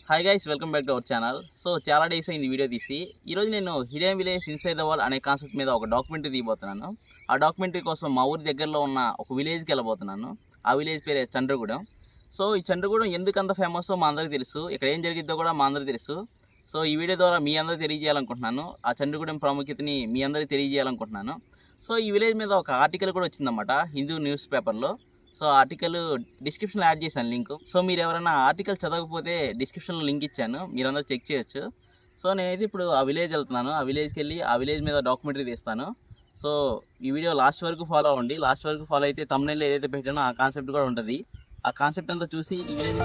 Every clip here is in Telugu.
Hi guys, welcome back to our channel. So చాలా డేస్ అయింది వీడియో తీసి. ఈరోజు నేను hidden village inside the wall అనే కాన్సెప్ట్ మీద ఒక డాక్యుమెంటరీ తీయబోతున్నాను. ఆ డాక్యుమెంటరీ కోసం మా ఊరి దగ్గరలో ఉన్న ఒక విలేజ్కి వెళ్ళబోతున్నాను. ఆ విలేజ్ పేరే చంద్రగూడెం. సో ఈ చంద్రగూడెం ఎందుకు అంత ఫేమస్సో మా అందరికీ తెలుసు, ఇక్కడ ఏం జరిగిద్దో కూడా మా అందరికీ తెలుసు. సో ఈ వీడియో ద్వారా మీ అందరికీ తెలియజేయాలనుకుంటున్నాను, ఆ చంద్రగూడెం ప్రాముఖ్యతని మీ అందరికీ తెలియజేయాలనుకుంటున్నాను. సో ఈ విలేజ్ మీద ఒక ఆర్టికల్ కూడా వచ్చిందన్నమాట హిందూ న్యూస్ పేపర్లో. సో ఆర్టికల్ డిస్క్రిప్షన్లో యాడ్ చేశాను లింక్. సో మీరు ఎవరైనా ఆర్టికల్ చదవకపోతే డిస్క్రిప్షన్లో లింక్ ఇచ్చాను, మీరందరూ చెక్ చేయొచ్చు. సో నేనైతే ఇప్పుడు ఆ విలేజ్ వెళ్తున్నాను. ఆ విలేజ్కి వెళ్ళి ఆ విలేజ్ మీద డాక్యుమెంటరీ తీస్తాను. సో ఈ వీడియో లాస్ట్ వరకు ఫాలో అవ్వండి. లాస్ట్ వరకు ఫాలో అయితే thumbnail ఏదైతే పెట్టానో ఆ కాన్సెప్ట్ కూడా ఉంటుంది. ఆ కాన్సెప్ట్ అంతా చూసి ఈ విలేజ్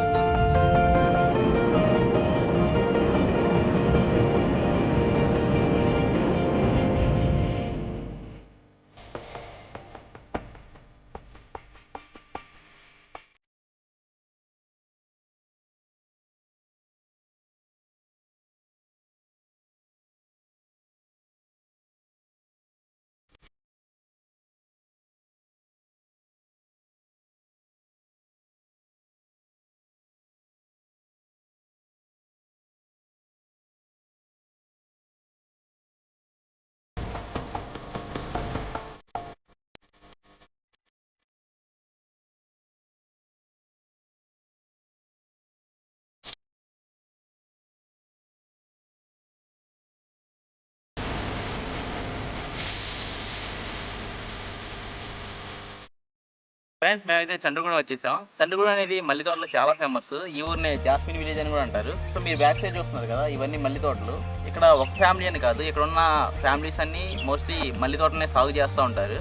ఫ్రెండ్స్, మేమైతే చంద్రగూడెం వచ్చేసాం. చంద్రగూడెం అనేది మల్లి తోటలో చాలా ఫేమస్. ఈ ఊరిని జాస్మిన్ విలేజ్ అని కూడా అంటారు. సో మీరు బ్యాక్ సైడ్ చూస్తున్నారు కదా, ఇవన్నీ మల్లి తోటలు. ఇక్కడ ఒక ఫ్యామిలీ అని కాదు, ఇక్కడ ఉన్న ఫ్యామిలీస్ అన్నీ మోస్ట్లీ మల్లి తోటనే సాగు చేస్తూ ఉంటారు.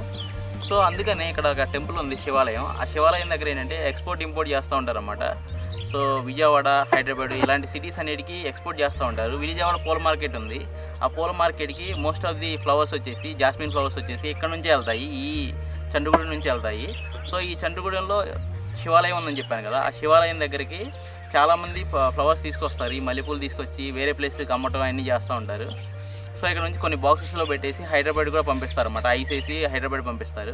సో అందుకనే ఇక్కడ ఒక టెంపుల్ ఉంది, శివాలయం. ఆ శివాలయం దగ్గర ఏంటంటే ఎక్స్పోర్ట్ ఇంపోర్ట్ చేస్తూ ఉంటారు అన్నమాట. సో విజయవాడ, హైదరాబాద్ ఇలాంటి సిటీస్ అన్నిటికీ ఎక్స్పోర్ట్ చేస్తూ ఉంటారు. విజయవాడ పూల మార్కెట్ ఉంది. ఆ పూల మార్కెట్కి మోస్ట్ ఆఫ్ ది ఫ్లవర్స్ వచ్చేసి, జాస్మిన్ ఫ్లవర్స్ వచ్చేసి ఇక్కడ నుంచే వెళ్తాయి, ఈ చంద్రగూడెం నుంచి వెళ్తాయి. సో ఈ చంద్రగూడెంలో శివాలయం ఉందని చెప్పాను కదా, ఆ శివాలయం దగ్గరికి చాలామంది ఫ్లవర్స్ తీసుకొస్తారు. ఈ మల్లెపూలు తీసుకొచ్చి వేరే ప్లేస్కి అమ్మటం అన్నీ చేస్తూ ఉంటారు. సో ఇక్కడ నుంచి కొన్ని బాక్సెస్లో పెట్టేసి హైదరాబాద్ కూడా పంపిస్తారు అన్నమాట. ఐస్ వేసి హైదరాబాద్ పంపిస్తారు.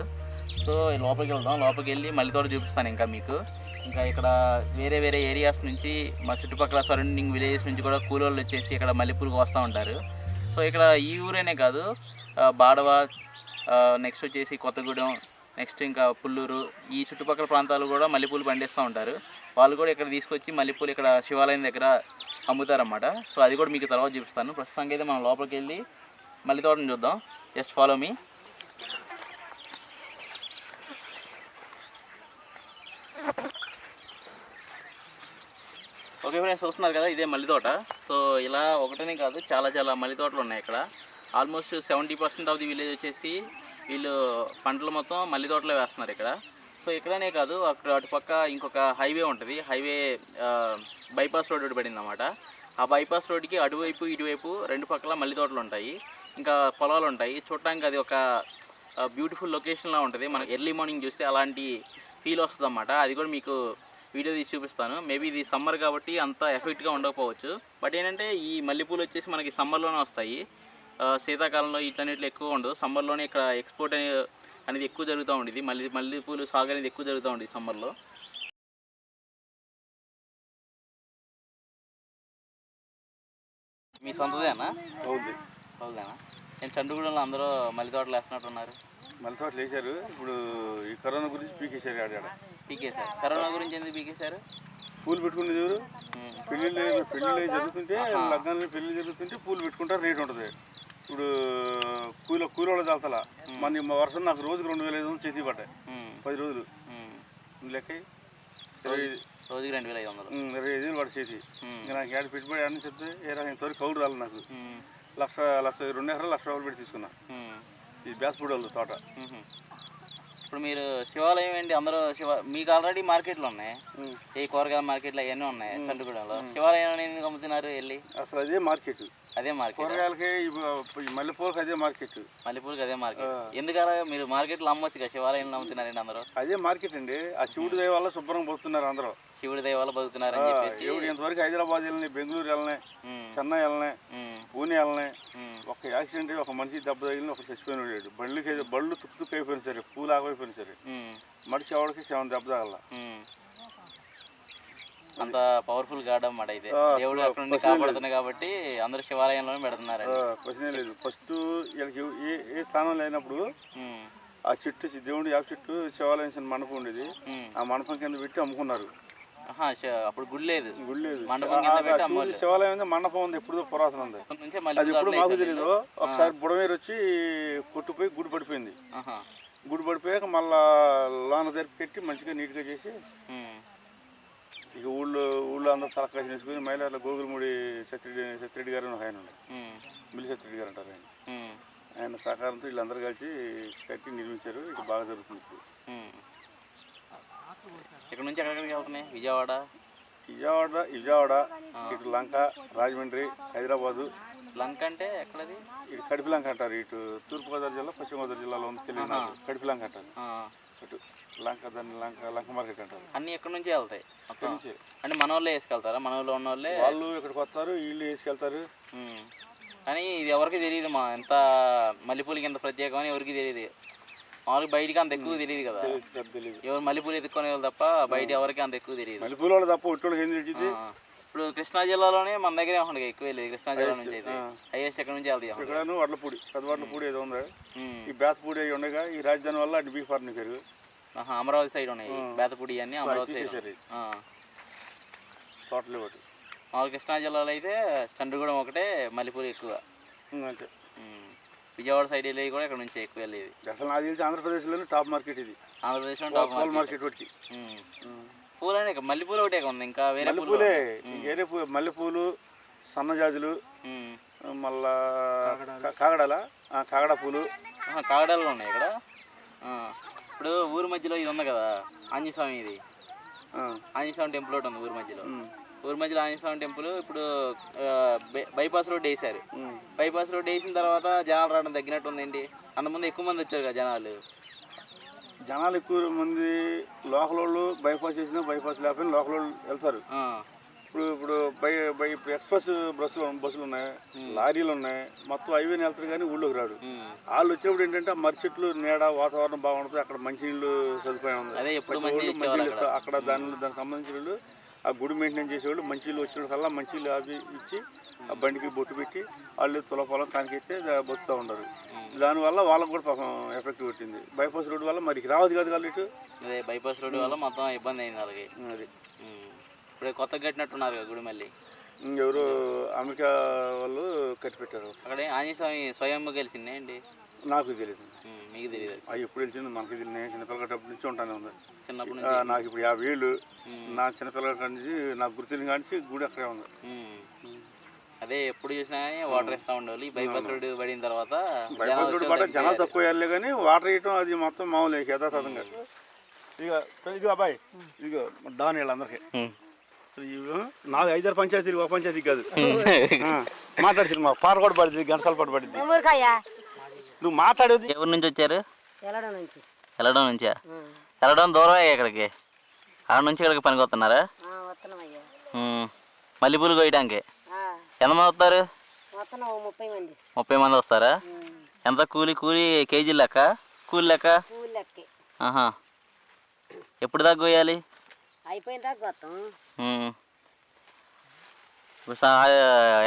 సో లోపలికి వెళ్దాం. లోపలికి వెళ్ళి మళ్ళీ తోట చూపిస్తాను ఇంకా మీకు. ఇంకా ఇక్కడ వేరే వేరే ఏరియాస్ నుంచి, మా చుట్టుపక్కల సరౌండింగ్ విలేజెస్ నుంచి కూడా కూలోళ్ళు వచ్చేసి ఇక్కడ మల్లెపూలకు వస్తూ ఉంటారు. సో ఇక్కడ ఈ ఊరేనే కాదు, బాడవ, నెక్స్ట్ వచ్చేసి కొత్తగూడెం, నెక్స్ట్ ఇంకా పుల్లూరు, ఈ చుట్టుపక్కల ప్రాంతాలు కూడా మల్లెపూలు పండిస్తూ ఉంటారు. వాళ్ళు కూడా ఇక్కడ తీసుకొచ్చి మల్లెపూలు ఇక్కడ శివాలయం దగ్గర అమ్ముతారన్నమాట. సో అది కూడా మీకు తర్వాత చూపిస్తాను. ప్రస్తుతానికి అయితే మనం లోపలికి వెళ్ళి మల్లి తోటను చూద్దాం. Just follow me. Okay friends, చూస్తున్నారు కదా, ఇదే మల్లి తోట. సో ఇలా ఒకటనే కాదు, చాలా చాలా మల్లి తోటలు ఉన్నాయి ఇక్కడ. ఆల్మోస్ట్ 70% ఆఫ్ ది విలేజ్ వచ్చేసి వీళ్ళు పంటలు మొత్తం మల్లి తోటలో వేస్తున్నారు ఇక్కడ. సో ఇక్కడనే కాదు, అక్కడ అటు పక్క ఇంకొక హైవే ఉంటుంది. హైవే బైపాస్ రోడ్ ఒకటి పడింది అన్నమాట. ఆ బైపాస్ రోడ్కి అటువైపు ఇటువైపు రెండు పక్కల మల్లి తోటలు ఉంటాయి, ఇంకా పొలాలు ఉంటాయి. చూడటానికి అది ఒక బ్యూటిఫుల్ లొకేషన్లా ఉంటుంది. మనకి ఎర్లీ మార్నింగ్ చూస్తే అలాంటి ఫీల్ వస్తుంది అన్నమాట. అది కూడా మీకు వీడియో తీసి చూపిస్తాను. మేబీ ఇది సమ్మర్ కాబట్టి అంత ఎఫెక్ట్గా ఉండకపోవచ్చు. బట్ ఏంటంటే ఈ మల్లెపూలు వచ్చేసి మనకి సమ్మర్లోనే వస్తాయి. శీతాకాలంలో ఇట్లన్నిట్లో ఎక్కువ ఉండదు. సమ్మర్లోనే ఇక్కడ ఎక్స్పోర్ట్ అనేది ఎక్కువ జరుగుతూ ఉండేది. మల్లెపూలు సాగు అనేది ఎక్కువ జరుగుతూ ఉండేది సమ్మర్లో. మీ సొంతదేనా? అవుతుంది. అవుదేనా? నేను చంద్రగూడెంలో అందరూ మల్లి తోటలు వేస్తున్నట్టు ఉన్నారు. మళ్ళీ తోటలు వేసారు. ఇప్పుడు ఈ కరోనా గురించి పీకేశారు. ఆడ పీకేశారు. కరోనా గురించి ఎందుకు పీకేశారు? పూలు పెట్టుకునేది ఎవరు? పెళ్ళిళ్ళు జరుగుతుంటే, లగ్నాలు పెళ్ళిళ్ళు జరుగుతుంటే పూలు పెట్టుకుంటారు, రేట్ ఉంటుంది. ఇప్పుడు కూలోళ్ళు చాలతల మన వర్షం నాకు రోజుకి 2500 చేతి పడ్డాయి. 10 రోజులు లెక్క రోజుకి 2500. 25,000 పడి చేతి. ఇంకా నాకు ఏడు పెట్టుబడి అని చెప్తే ఏ రకం ఇంతవరకు కౌలు రాలి. నాకు 2 ఎకరాలు 1,00,000 రూపాయలు పెట్టి తీసుకున్నా. ఇది బ్యాస్పూడ్ వాళ్ళు తోట. ఇప్పుడు మీరు శివాలయం ఏంటి, అందరూ మీకు ఆల్రెడీ మార్కెట్లు ఉన్నాయి, ఈ కూరగాయల మార్కెట్లు అవన్నీ ఉన్నాయి చంద్రగూడెంలో. శివాలయం ఎందుకు అమ్ముతున్నారు వెళ్ళి? అసలు అదే మార్కెట్. అదే మార్కెట్. కూరగాయలకి మల్లెపూలకి అదే మార్కెట్. మల్లెపూలకి అదే మార్కెట్. ఎందుకలా మీరు మార్కెట్లో అమ్మొచ్చు కదా, శివాలయంలో అమ్ముతున్నారండి అందరూ? అదే మార్కెట్ అండి. ఆ శివుడి దయ వల్ల శుభ్రంగా బతుకుతున్నారు అందరూ. శివుడి దయ వల్ల బతుకుతున్నారని చెప్పేసి. ఎవరు ఇంతవరకు హైదరాబాద్ వెళ్ళినాయి, బెంగళూరు వెళ్ళినాయి, చెన్నై వెళ్ళినాయి, పూణే వెళ్ళినాయి. ఒక యాక్సిడెంట్, ఒక మనిషి దెబ్బ తగిలిన, ఒక చచ్చిపోయినాడు. బళ్ళు తుక్కు అయిపోయినా సరే, పూలు ఆగైపోయినా సరే, మనిషి ఎవరికి 7 దెబ్బ తగల. అంత పవర్ఫుల్ గాడ్ అన్నమాట అయితే. దేవుడు అక్కడ నుండి కాపాడుతున్నాయి కాబట్టి అందరూ శివాలయంలోనే పెడుతున్నారు. క్వశ్చనే లేదు. ఫస్ట్ వీళ్ళకి ఏ స్థానం లేనప్పుడు ఆ చెట్టు దేవుడు యాప్ చెట్టు శివాలయం మండపం ఉండేది. ఆ మండపం కింద పెట్టి అమ్ముకున్నారు. అప్పుడు గుడి లేదు. శివాలయం మండపం ఉంది, ఎప్పుడు పురాతన ఉంది. అది ఎప్పుడు మాకు తెలియదు. ఒకసారి బుడమేరు వచ్చి కొట్టుపోయి గుడి పడిపోయింది. గుడి పడిపోయాక మళ్ళా లోన జరిపి పెట్టి మంచిగా నీట్గా చేసి ఇక ఊళ్ళో అందరూ తలకాసి వేసుకుని మైలార్ల గోగులమూడి సత్యరెడ్డి గారు ఆయన ఉండే, మిల్లి సత్యరెడ్డి గారు అంటారు ఆయన సహకారంతో వీళ్ళందరూ కలిసి కట్టి నిర్మించారు. ఇక బాగా జరుగుతుంది ఇప్పుడు. ఇక్కడ నుంచి ఎక్కడికి వెళ్తున్నాయి? విజయవాడ ఇటు లంక, రాజమండ్రి, హైదరాబాదు. లంక అంటే ఎక్కడది? ఇటు కడిపి లంక అంటారు. ఇటు తూర్పుగోదావరి జిల్లా, పశ్చిమ గోదావరి జిల్లాలో ఉంది. తెలియదు, కడిపి లంక అంటారు. ఇటు లంక, దాన్ని లంక మార్కెట్ అంటారు. అన్ని ఎక్కడి నుంచే వెళ్తాయి? అక్కడి నుంచి. అంటే మన వాళ్ళే వేసుకెళ్తారా? మన ఊళ్ళో ఉన్న వాళ్ళే వాళ్ళు ఇక్కడికి వస్తారు, వీళ్ళు వేసుకెళ్తారు. కానీ ఇది ఎవరికి తెలియదు. ఎంత మల్లెపూలకి ఎంత ప్రత్యేకమని ఎవరికి తెలియదు. మామూలుగా బయటికి అంత ఎక్కువ తెలియదు కదా. ఎవరు మల్లెపూలు ఎత్తుకునే వాళ్ళు తప్ప బయట ఎవరికి అంత ఎక్కువ తెలియదు. మల్లెపూలు వాళ్ళు తప్ప ఒట్టోళ్ళకి ఏం తెలియదు. ఇప్పుడు కృష్ణా జిల్లాలోనే మన దగ్గరే ఉంటుంది, ఎక్కువ వెళ్ళేది కృష్ణా జిల్లా నుంచి. అయితే హైయెస్ట్ ఎక్కడ నుంచి వెళ్తాయి? ఇక్కడ వడ్లపూడి, పెద్ద వడ్లపూడి ఏదో ఉంది. ఈ బేతపూడి అవి ఉండగా ఈ రాజధాని వల్ల అటు బీఫ్ ఫార్మింగ్ పెరుగు. అమరావతి సైడ్ ఉన్నాయి బేతపూడి అన్ని. అమరావతి సైడ్ తోటలు ఒకటి. మామూలు కృష్ణా జిల్లాలో అయితే చంద్రగూడెం ఒకటే మల్లెపూలు ఎక్కువ. అంతే. విజయవాడ సైడ్ వెళ్ళేవి కూడా ఇక్కడ నుంచి ఎక్కువ వెళ్ళేది. అసలు నాకు తెలిసి ఆంధ్రప్రదేశ్లోనే టాప్ మార్కెట్ ఇది. ఆంధ్రప్రదేశ్లో టాప్ మార్కెట్ ఒకటి. పూలు అనే మల్లెపూలు ఒకటే ఉంది, ఇంకా వేరే పూలే వేరే మల్లెపూలు, సన్నజాజులు, మళ్ళా కాగడ పూలు. కాగడాలు ఉన్నాయి ఇక్కడ. ఇప్పుడు ఊరి మధ్యలో ఇది ఉంది కదా ఆంజనేయ స్వామి, ఇది ఆంజనేయ స్వామి టెంపుల్ ఒకటి ఉంది ఊరి మధ్యలో. ఊరి మధ్యలో ఆంజనేయ స్వామి టెంపుల్ ఇప్పుడు బైపాస్ రోడ్ వేసారు. బైపాస్ రోడ్ వేసిన తర్వాత జనాలు రావడం తగ్గినట్టు ఉందండి. అంతకుముందు ఎక్కువ మంది వచ్చారు కదా జనాలు ఎక్కువ మంది. లోకల్ వాళ్ళు బైపాస్ చేసినా బైపాస్ లేకపోయినా లోకల్ వాళ్ళు వెళ్తారు. ఇప్పుడు ఎక్స్ప్రెస్ బస్సులు ఉన్నాయి, లారీలు ఉన్నాయి, మొత్తం హైవేని వెళ్తారు కానీ ఊళ్ళోకి రాడు. వాళ్ళు వచ్చేప్పుడు ఏంటంటే మర్రి చెట్లు, నీడ, వాతావరణం బాగుంటుంది. అక్కడ మంచినీళ్ళు సదుపాయం ఉంది. మంచినీళ్ళు ఇస్తారు అక్కడ. దానికి సంబంధించిన వాళ్ళు ఆ గుడి మెయింటైన్ చేసేవాళ్ళు మంచినీళ్ళు వచ్చిన కల్లా మంచినీళ్ళు అవి ఇచ్చి ఆ బండికి బొట్టు పెట్టి వాళ్ళు తులపొలం కానికెత్తే బతుకుతూ ఉండరు. దానివల్ల వాళ్ళకు కూడా పాపం ఎఫెక్ట్ పెట్టింది. బైపాస్ రోడ్డు వల్ల మరి రావద్దు కదా వాళ్ళు ఇటు. అదే బైపాస్ రోడ్డు వల్ల మొత్తం ఇబ్బంది అయింది వాళ్ళకి. అది ఇప్పుడు కొత్తగా కట్టినట్టున్నారు కదా గుడి మళ్ళీ. ఎవరు అమెరికా వాళ్ళు కట్టి పెట్టారు. అక్కడ ఆంజనేయ స్వామి స్వయం గెలిచిందే అండి? నాకు తెలియదు. మీకు తెలియదు? అవి ఎప్పుడు తెలిసింది మనకి తెలియదు. నేను చిన్నపిల్లగట్టప్పటి నుంచి ఉంటానే ఉంది. చిన్నప్పటి నాకు ఇప్పుడు 50 ఏళ్ళు. నా చిన్నపిల్లగట్ట నుంచి నాకు గుర్తుని కానీ గుడి అక్కడే ఉంది. అదే ఎప్పుడు చూసినా కానీ వాటర్ ఇస్తూ ఉండేవాళ్ళు. బైపాస్ రోడ్డు పడిన తర్వాత బైపాస్ రోడ్డు పడ్డ జనాలు తక్కువ వేయాలి కానీ వాటర్ వేయటం అది మొత్తం మామూలు యథాతథంగా. ఇక అబ్బాయి ఇక డాన్ వీళ్ళందరికీ నాకు 5-6 పంచాయతీలు, ఒక పంచాయతీ కాదు మాట్లాడుతుంది. మా పాట కూడా పడుతుంది, గంటసాల పాటు పడుతుంది. నువ్వు మాట్లాడేది. ఎవరి నుంచి వచ్చారు? వెళ్ళడం నుంచా? వెళ్ళడం దూరమే ఇక్కడికి. ఆడ నుంచి ఇక్కడికి పనికి వస్తున్నారా? మల్లెపూలు కోయడానికి ఎంతమంది వస్తారు? 30 మంది వస్తారా? ఎంత కూలి కేజీ లెక్క? కూలి లెక్క? ఎప్పుడు దాకా కోయాలి?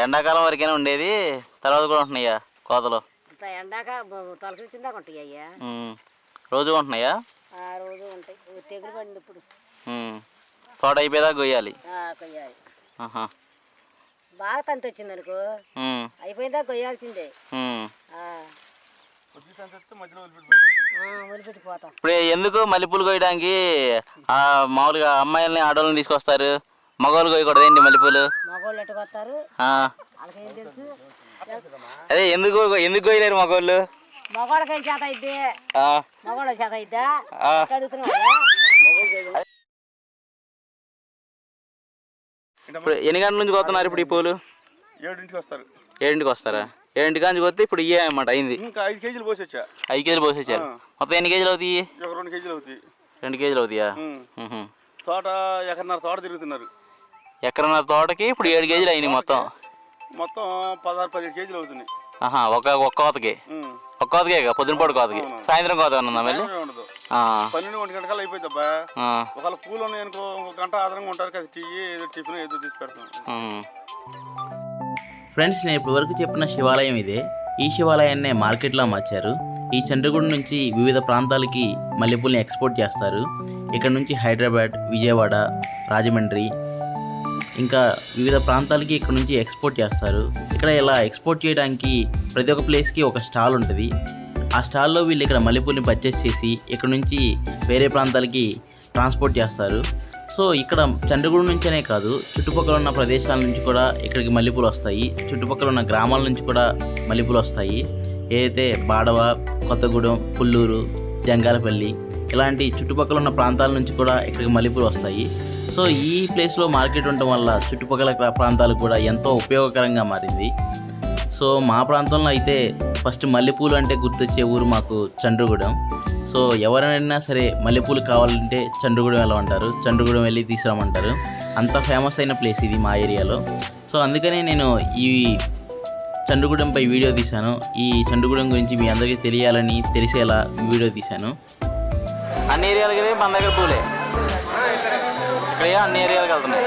ఎండాకాలం వరకైనా ఉండేది, తర్వాత కూడా ఉంటున్నాయా కోతలు? రోజు ఉంటున్నాయా? తోట అయిపోయేదాకా కొయ్యాలి. బాగా తంతి వచ్చింది అనుకో అయిపోయిందా కొయ్యాల్సిందే. ఇప్పుడు ఎందుకు మల్లెపూలు కోయడానికి మామూలుగా అమ్మాయిల్ని ఆడవాళ్ళని తీసుకొస్తారు, మగవాళ్ళు కోయకూడదు మల్లెపూలు? మగవాళ్ళు ఎట్టుకొస్తారు. అదే ఎందుకు కోయలేరు మగవాళ్ళు? మగవాళ్ళకి చేత అయితే మగవాళ్ళ చేత అయితే ఇప్పుడు ఎన్ని గంటల నుంచి కోస్తున్నారు ఇప్పుడు ఈ పూలు? 7ంటికి వస్తారు. 7ంటికి వస్తారా? 7ంటి కాంచి కొత్తే ఇప్పుడు ఇయ్యే అన్నమాట అయింది. ఇంకా 5 కేజీలు పోసొచ్చా. 5 కేజీలు పోసొచ్చారు. మొత్తం ఎన్ని కేజీలు అవుతాయి? 2 కేజీలు అవుతాయి. 2 కేజీలు అవుతాయా? తోట ఎకరన్నర తోట తిరుగుతున్నారు. ఎకరన్నర తోటకి ఇప్పుడు 7 కేజీలు అయినాయి. మొత్తం 16-17 కేజీలు అవుతున్నాయి. ఒక్క కోతకి ఒక్క కోతకే పొద్దున పాటు కోతకి సాయంత్రం కోత ఉందా మళ్ళీ ఉండదు 12-1 గంటకల్లా అయిపోయింది అబ్బా. ఒకవేళ పూలు ఉన్నాయి అనుకో ఒక గంట ఆధారంగా ఉంటారు కదా, టీ ఏదో టిఫిన్ ఏదో తీసి పెడతాం. ఫ్రెండ్స్, నేను ఇప్పటి వరకు చెప్పిన శివాలయం ఇదే. ఈ శివాలయాన్నే మార్కెట్లో మార్చారు. ఈ చంద్రగూడ నుంచి వివిధ ప్రాంతాలకి మల్లెపూలని ఎక్స్పోర్ట్ చేస్తారు. ఇక్కడ నుంచి హైదరాబాద్, విజయవాడ, రాజమండ్రి ఇంకా వివిధ ప్రాంతాలకి ఇక్కడ నుంచి ఎక్స్పోర్ట్ చేస్తారు. ఇక్కడ ఇలా ఎక్స్పోర్ట్ చేయడానికి ప్రతి ఒక్క ప్లేస్కి ఒక స్టాల్ ఉంటుంది. ఆ స్టాల్లో వీళ్ళు ఇక్కడ మల్లెపూలని పర్చేస్ చేసి ఇక్కడ నుంచి వేరే ప్రాంతాలకి ట్రాన్స్పోర్ట్ చేస్తారు. సో ఇక్కడ చంద్రగూడ నుంచనే కాదు, చుట్టుపక్కల ఉన్న ప్రదేశాల నుంచి కూడా ఇక్కడికి మల్లెపూలు వస్తాయి. చుట్టుపక్కల ఉన్న గ్రామాల నుంచి కూడా మల్లెపూలు వస్తాయి. ఏదైతే బాడవ, కొత్తగూడెం, పుల్లూరు, జంగాలపల్లి ఇలాంటి చుట్టుపక్కల ఉన్న ప్రాంతాల నుంచి కూడా ఇక్కడికి మల్లెపూలు వస్తాయి. సో ఈ ప్లేస్లో మార్కెట్ ఉండటం వల్ల చుట్టుపక్కల ప్రాంతాలకు కూడా ఎంతో ఉపయోగకరంగా మారింది. సో మా ప్రాంతంలో అయితే ఫస్ట్ మల్లెపూలు అంటే గుర్తొచ్చే ఊరు మాకు చంద్రగూడెం. సో ఎవరైనా సరే మల్లెపూలు కావాలంటే చంద్రగూడెం వెళ్ళమంటారు, చంద్రగూడెం వెళ్ళి తీసుకురామంటారు. అంత ఫేమస్ అయిన ప్లేస్ ఇది మా ఏరియాలో. సో అందుకనే నేను ఈ చంద్రగూడెంపై వీడియో తీశాను. ఈ చంద్రగూడెం గురించి మీ అందరికీ తెలియాలని తెలిసేలా వీడియో తీశాను. అన్ని ఏరియాలకి మన దగ్గర పూలే ఇక్కడ అన్ని ఏరియాలకు వెళ్తున్నాయి.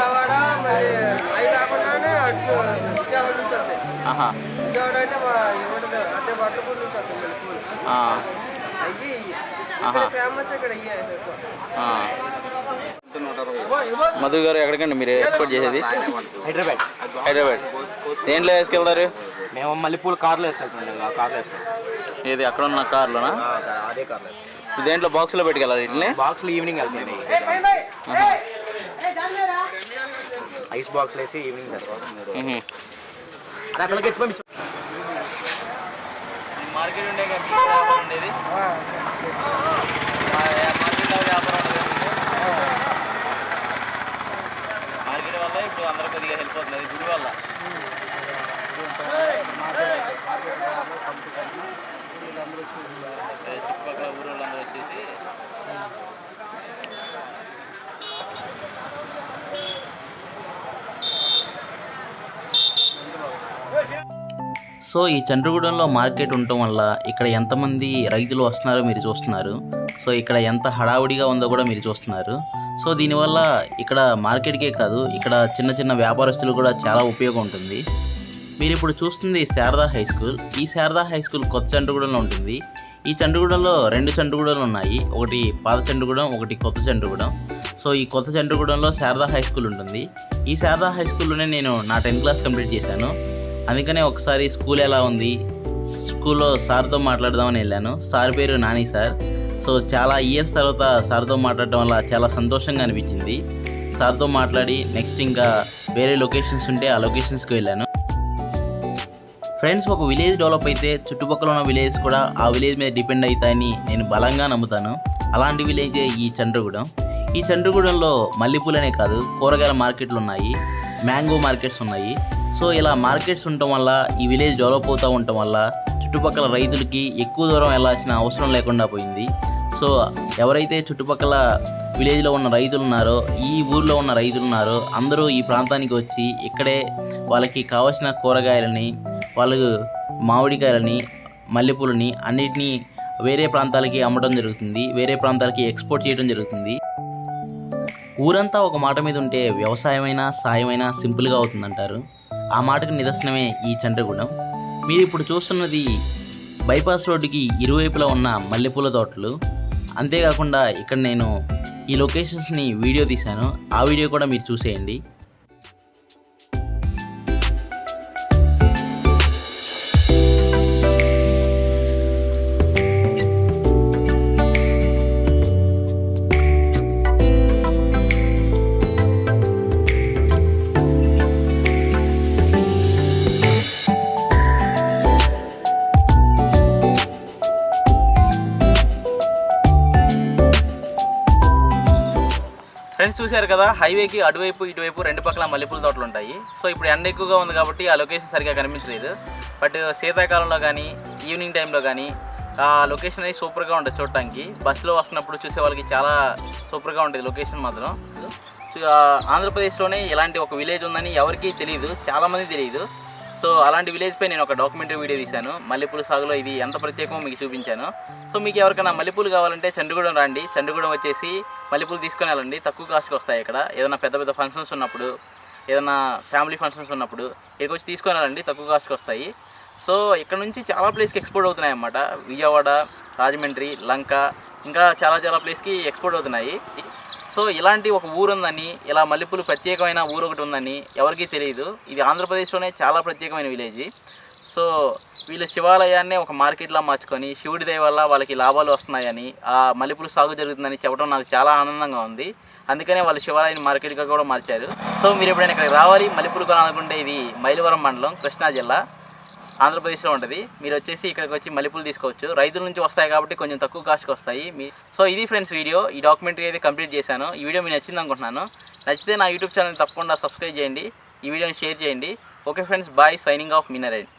మధు గారు ఎక్కడికండి మీరు ఎక్స్పోర్ట్ చేసేది? హైదరాబాద్. దేంట్లో వేసుకెళ్తారు? మేము మల్లెపూలు కార్లో వేసుకెళ్తున్నాం. కార్లో వేసుకెళ్తాం. ఏది అక్కడ ఉన్న కార్లోనా? అదే కార్లో వేసుకెళ్తాం. దేంట్లో బాక్స్లో పెట్టుకెళ్ళాలి? వీటిని బాక్స్లో ఈవినింగ్ వెళ్తుంది. ఐస్ బాక్స్ వేసి ఈవినింగ్ వేసుకోవాలి. అది అక్కడికి ఎక్కువ మార్కెట్ ఉండే వ్యాపారం ఉండేది. మార్కెట్లో వ్యాపారం ఉండేది. మార్కెట్ వల్ల ఇప్పుడు అందరూ కొద్దిగా హెల్ప్ అవుతుంది. గుడి వల్ల చుట్టుపక్కల ఊరు వాళ్ళందరూ వచ్చేసి సో ఈ చంద్రగూడెంలో మార్కెట్ ఉండటం వల్ల ఇక్కడ ఎంతమంది రైతులు వస్తున్నారో మీరు చూస్తున్నారు. సో ఇక్కడ ఎంత హడావుడిగా ఉందో కూడా మీరు చూస్తున్నారు. సో దీనివల్ల ఇక్కడ మార్కెట్కే కాదు, ఇక్కడ చిన్న చిన్న వ్యాపారస్తులు కూడా చాలా ఉపయోగం ఉంటుంది. మీరు ఇప్పుడు చూస్తుంది శారదా హై స్కూల్. ఈ శారదా హై స్కూల్ కొత్త చంద్రగూడెంలో ఉంటుంది. ఈ చంద్రగూడెంలో 2 చంద్రగూడెంలు ఉన్నాయి. ఒకటి పాత చంద్రగూడెం, ఒకటి కొత్త చంద్రగూడెం. సో ఈ కొత్త చంద్రగూడెంలో శారదా హై స్కూల్ ఉంటుంది. ఈ శారదా హై స్కూల్లోనే నేను నా 10th క్లాస్ కంప్లీట్ చేశాను. అందుకనే ఒకసారి స్కూల్ ఎలా ఉంది, స్కూల్లో సార్తో మాట్లాడదామని వెళ్ళాను. సార్ పేరు నాని సార్. సో చాలా ఇయర్స్ తర్వాత సార్తో మాట్లాడటం వల్ల చాలా సంతోషంగా అనిపించింది. సార్తో మాట్లాడి నెక్స్ట్ ఇంకా వేరే లొకేషన్స్ ఉంటే ఆ లొకేషన్స్కి వెళ్ళాను. ఫ్రెండ్స్, ఒక విలేజ్ డెవలప్ అయితే చుట్టుపక్కల ఉన్న విలేజ్ కూడా ఆ విలేజ్ మీద డిపెండ్ అవుతాయని నేను బలంగా నమ్ముతాను. అలాంటి విలేజే ఈ చంద్రగూడెం. ఈ చంద్రగూడెంలో మల్లెపూలనే కాదు, కూరగాయల మార్కెట్లు ఉన్నాయి, మ్యాంగో మార్కెట్స్ ఉన్నాయి. సో ఇలా మార్కెట్స్ ఉండటం వల్ల ఈ విలేజ్ డెవలప్ అవుతూ ఉండటం వల్ల చుట్టుపక్కల రైతులకి ఎక్కువ దూరం వెళ్ళాల్సిన అవసరం లేకుండా పోయింది. సో ఎవరైతే చుట్టుపక్కల విలేజ్లో ఉన్న రైతులు ఉన్నారో, ఈ ఊర్లో ఉన్న రైతులు ఉన్నారో అందరూ ఈ ప్రాంతానికి వచ్చి ఇక్కడే వాళ్ళకి కావాల్సిన కూరగాయలని, వాళ్ళు మామిడికాయలని, మల్లెపూలని అన్నిటినీ వేరే ప్రాంతాలకి అమ్మడం జరుగుతుంది, వేరే ప్రాంతాలకి ఎక్స్పోర్ట్ చేయడం జరుగుతుంది. ఊరంతా ఒక మాట మీద ఉంటే వ్యవసాయమైనా సాయమైనా సింపుల్గా అవుతుందంటారు. ఆ మాటకు నిదర్శనమే ఈ చంద్రగూడెం. మీరు ఇప్పుడు చూస్తున్నది బైపాస్ రోడ్డుకి ఇరువైపులా ఉన్న మల్లెపూల తోటలు. అంతేకాకుండా ఇక్కడ నేను ఈ లొకేషన్స్ని వీడియో తీశాను. ఆ వీడియో కూడా మీరు చూసేయండి. ఫ్రెండ్స్, చూశారు కదా, హైవేకి అటువైపు ఇటువైపు 2 పక్కల మల్లెపూల తోటలు ఉంటాయి. సో ఇప్పుడు ఎండ ఎక్కువగా ఉంది కాబట్టి ఆ లొకేషన్ సరిగా కనిపించలేదు. బట్ శీతాకాలంలో కానీ ఈవినింగ్ టైంలో కానీ ఆ లొకేషన్ అనేది సూపర్గా ఉంటుంది చూడటానికి. బస్సులో వస్తున్నప్పుడు చూసే వాళ్ళకి చాలా సూపర్గా ఉంటుంది లొకేషన్ మాత్రం. ఆంధ్రప్రదేశ్లోనే ఇలాంటి ఒక విలేజ్ ఉందని ఎవరికీ తెలియదు, చాలామంది తెలియదు. సో అలాంటి విలేజ్పై నేను ఒక డాక్యుమెంటరీ వీడియో తీశాను. మల్లెపూల సాగులో ఇది ఎంత ప్రత్యేకమో మీకు చూపించాను. సో మీకు ఎవరికైనా మల్లెపూలు కావాలంటే చంద్రగూడెం రండి. చంద్రగూడెం వచ్చేసి మల్లెపూలు తీసుకొని వెళ్ళండి, తక్కువ కాస్ట్కి వస్తాయి. ఇక్కడ ఏదైనా పెద్ద పెద్ద ఫంక్షన్స్ ఉన్నప్పుడు, ఏదైనా ఫ్యామిలీ ఫంక్షన్స్ ఉన్నప్పుడు ఇక్కడికి వచ్చి తీసుకొని వెళ్ళండి, తక్కువ కాస్ట్కి వస్తాయి. సో ఇక్కడ నుంచి చాలా ప్లేస్కి ఎక్స్పోర్ట్ అవుతున్నాయి అన్నమాట. విజయవాడ, రాజమండ్రి, లంక, ఇంకా చాలా ప్లేస్కి ఎక్స్పోర్ట్ అవుతున్నాయి. సో ఇలాంటి ఒక ఊరు ఉందని, ఇలా మల్లెపూలు ప్రత్యేకమైన ఊరు ఒకటి ఉందని ఎవరికీ తెలియదు. ఇది ఆంధ్రప్రదేశ్లోనే చాలా ప్రత్యేకమైన విలేజ్. సో వీళ్ళు శివాలయాన్నే ఒక మార్కెట్లా మార్చుకొని శివుడి దయ వల్ల వాళ్ళకి లాభాలు వస్తున్నాయని, ఆ మల్లెపూలు సాగు జరుగుతుందని చెప్పడం నాకు చాలా ఆనందంగా ఉంది. అందుకనే వాళ్ళు శివాలయాన్ని మార్కెట్గా కూడా మార్చారు. సో మీరు ఎప్పుడైనా ఇక్కడికి రావాలి, మల్లెపూలు కొనాలనుకుంటే ఇది మైలవరం మండలం, కృష్ణా జిల్లా, ఆంధ్రప్రదేశ్లో ఉంటుంది. మీరు వచ్చేసి ఇక్కడికి వచ్చి మల్లెపూలు తీసుకోవచ్చు. రైతుల నుంచి వస్తాయి కాబట్టి కొంచెం తక్కువ కాస్ట్కి వస్తాయి. సో ఇది ఫ్రెండ్స్ వీడియో. ఈ డాక్యుమెంటరీ అయితే కంప్లీట్ చేశాను. ఈ వీడియో మీకు నచ్చింది అనుకుంటున్నాను. నచ్చితే నా యూట్యూబ్ ఛానల్ తప్పకుండా సబ్స్క్రైబ్ చేయండి, ఈ వీడియోని షేర్ చేయండి. Okay friends, bye. Signing off మీనారెడ్డి.